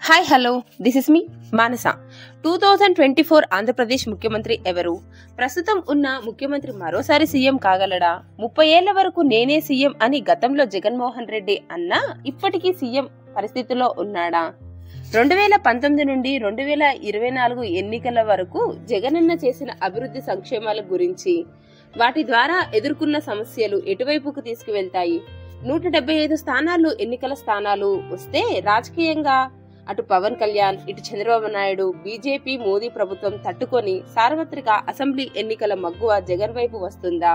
Hi hello this is మీ మానస. 2024 ఆంధ్రప్రదేశ్ ముఖ్యమంత్రి ఎవరు? ప్రస్తుతం ఉన్న ముఖ్యమంత్రి మరోసారి సీఎం కాగలడా? 30 ఏళ్ల వరకు నేనే సీఎం అని గతంలో జగన్మోహన్ రెడ్డి అన్నా ఇప్పటికీ సీఎం పరిస్థితిలో ఉన్నాడా? 2019 నుండి 2024 ఎన్నికల వరకు జగనన్న చేసిన అభివృద్ధి సంక్షేమాల గురించి, వాటి ద్వారా ఎదుర్కొన్న సమస్యలు ఎటువైపుకు తీసుకువెళ్తాయి? 175 స్థానాలు ఎన్నికల స్థానాలు వస్తే రాజకీయంగా అటు పవన్ కళ్యాణ్, ఇటు చంద్రబాబు నాయుడు, బీజేపీ, మోదీ ప్రభుత్వం తట్టుకొని సార్వత్రిక అసెంబ్లీ ఎన్నికల మగ్గువ జగన్ వైపు వస్తుందా?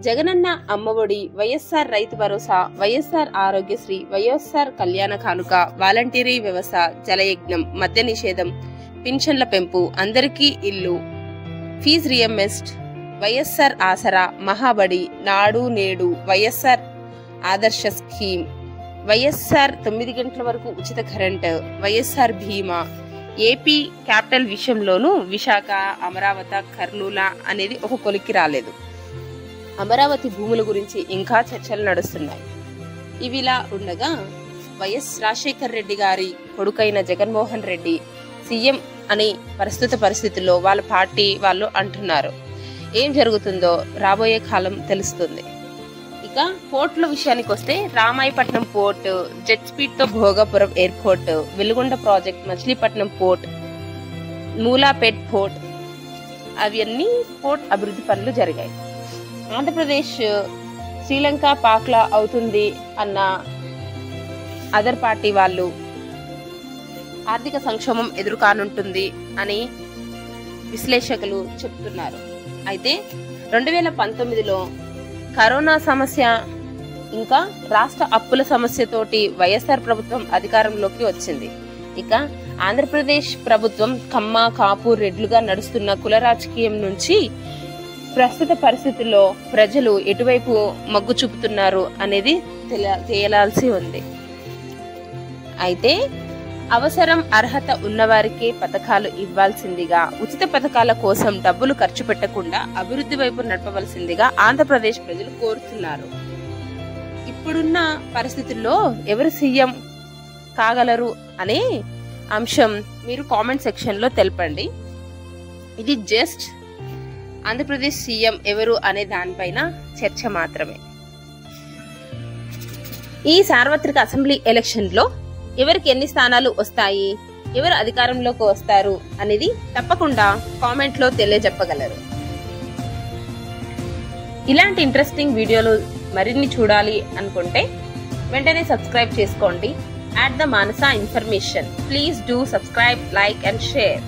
జగనన్న అమ్మఒడి, వైఎస్ఆర్ రైతు భరోసా, వైఎస్ఆర్ ఆరోగ్యశ్రీ, వైఎస్ఆర్ కళ్యాణ కానుక, వాలంటీరీ వ్యవస్థ, జలయజ్ఞం, మద్య నిషేధం, పింఛన్ల పెంపు, అందరికీ ఇల్లు, ఫీజు రియంబర్స్డ్, వైఎస్ఆర్ ఆసరా, మహాబడి, నాడు నేడు, వైఎస్ఆర్ ఆదర్శ స్కీమ్, వైఎస్ఆర్ 9 గంటల వరకు ఉచిత కరెంటు, వైఎస్ఆర్ భీమా, ఏపీ క్యాపిటల్ విషయంలోనూ విశాఖ, అమరావతి, కర్నూలు అనేది ఒక కొలిక్కి రాలేదు. అమరావతి భూముల గురించి ఇంకా చర్చలు నడుస్తున్నాయి. ఇవిలా ఉండగా వైఎస్ రాజశేఖర్ రెడ్డి గారి కొడుకైన జగన్మోహన్ రెడ్డి సీఎం అని ప్రస్తుత పరిస్థితుల్లో వాళ్ళ పార్టీ వాళ్ళు అంటున్నారు. ఏం జరుగుతుందో రాబోయే కాలం తెలుస్తుంది. ఇక పోర్టుల విషయానికి వస్తే రామాయపట్నం పోర్ట్, జెట్ స్పీడ్ తో Bhogapuram airport, Veligonda project, Machilipatnam port, Mulapet port, అవన్నీ పోర్ట్ అభివృద్ధి పనులు జరిగాయి. ఆంధ్రప్రదేశ్ శ్రీలంక పాక్లా అవుతుంది అన్న అదర్ పార్టీ వాళ్ళు ఆర్థిక సంక్షోభం ఎదురుకానుంటుంది అని విశ్లేషకులు చెప్తున్నారు. అయితే 2019లో కరోనా సమస్య ఇంకా రాష్ట్ర అప్పుల సమస్యతోటి వైఎస్ఆర్ ప్రభుత్వం అధికారంలోకి వచ్చింది. ఇక ఆంధ్రప్రదేశ్ ప్రభుత్వం కమ్మ, కాపు, రెడ్లుగా నడుస్తున్న కుల రాజకీయం నుంచి ప్రస్తుత పరిస్థితుల్లో ప్రజలు ఎటువైపు మొగ్గు చూపుతున్నారు అనేది తేలాల్సి ఉంది. అయితే అవసరం, అర్హత ఉన్నవారికే పథకాలు ఇవ్వాల్సిందిగా, ఉచిత పథకాల కోసం డబ్బులు ఖర్చు పెట్టకుండా అభివృద్ధి వైపు నడపవలసిందిగా ఆంధ్రప్రదేశ్ ప్రజలు కోరుతున్నారు. ఇప్పుడున్న పరిస్థితుల్లో ఎవరు సీఎం కాగలరు అనే అంశం మీరు కామెంట్ సెక్షన్ లో తెలపండి. ఇది జస్ట్ ఆంధ్రప్రదేశ్ సీఎం ఎవరు అనే దానిపైన చర్చ మాత్రమే. ఈ సార్వత్రిక అసెంబ్లీ ఎలక్షన్ లో ఎవరికి ఎన్ని స్థానాలు వస్తాయి, ఎవరు అధికారంలోకి వస్తారు అనేది తప్పకుండా కామెంట్ లో తెలియజెప్పగలరు. ఇలాంటి ఇంట్రెస్టింగ్ వీడియోలు మరిన్ని చూడాలి అనుకుంటే వెంటనే సబ్స్క్రైబ్ చేసుకోండి. @the Manasa Information. Please do subscribe, like and share.